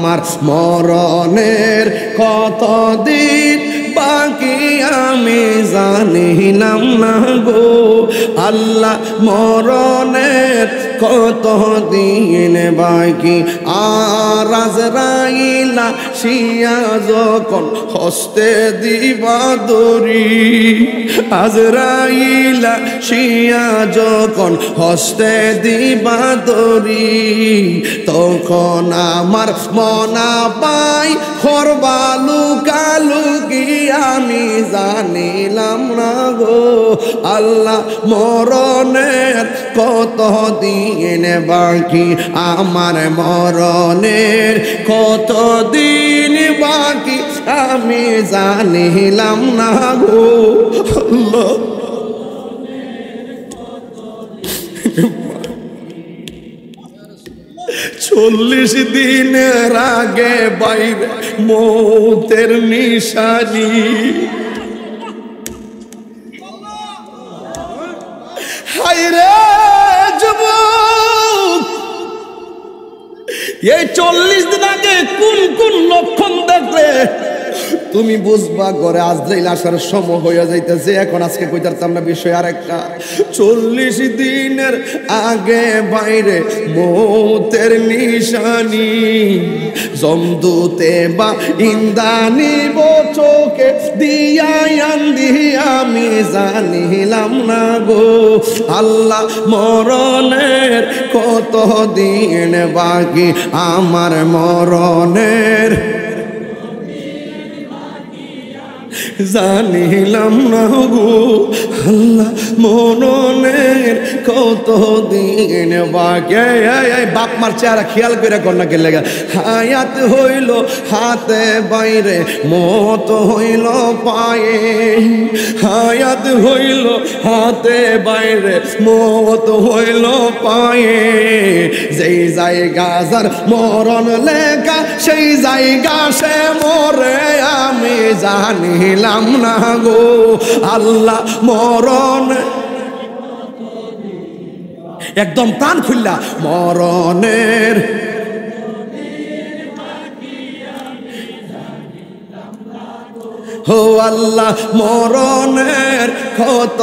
আমার মরণের কতদিন বাকি আমি জানিলাম না গো আল্লাহ মরণের কতদিন বাকি আর আজরাইলা শিয়া যখন হস্তে দিবা দড়ি আজরাইলা শিয়া যখন হস্তে দিবা দড়ি তখন আমার মনা পাই খরবালু কালুকি আমি জানিলাম না গো আল্লাহ মরণের কতদিন বাকি আমার মরণের কতদিন বাকি আমি জানিলাম না গো আল্লাহ 40 দিনের আগে বাইরে মৌতের নিশানি হায়রে যুবক এই 40 দিন আগে কোন কোন লক্ষণ দেখলে তুমি বুঝবা ঘরে আজরাইল আসার সময় হয়ে যাইতেছে এখন আজকে কইতারতাম না বিষয় আরেকটা 40 দিনের আগে বাইরে মৌতের নিশানি জমদুতে বা ইন্দানি চোখে দিয়া আন্দি আমি জানিলাম না গো আল্লাহ মরণের কতদিন বাকি আমার মরণের জানিলাম না গো আল্লাহ মরণের কতদিন বাকি বাপ মার চেহারা খেয়াল করে কন্যা কে লেগা হায়াত হইল হাতে বাইরে মত হইল পায়ে হায়াত হইল হাতে বাইরে মত হইল পায়ে যেই জায়গা যার মরণ লেখা সেই জায়গা সে মরে আমি জানিলাম না গো আল্লাহ মরণ একদম প্রাণ খুললা মরণের হো আল্লাহ মরণের কত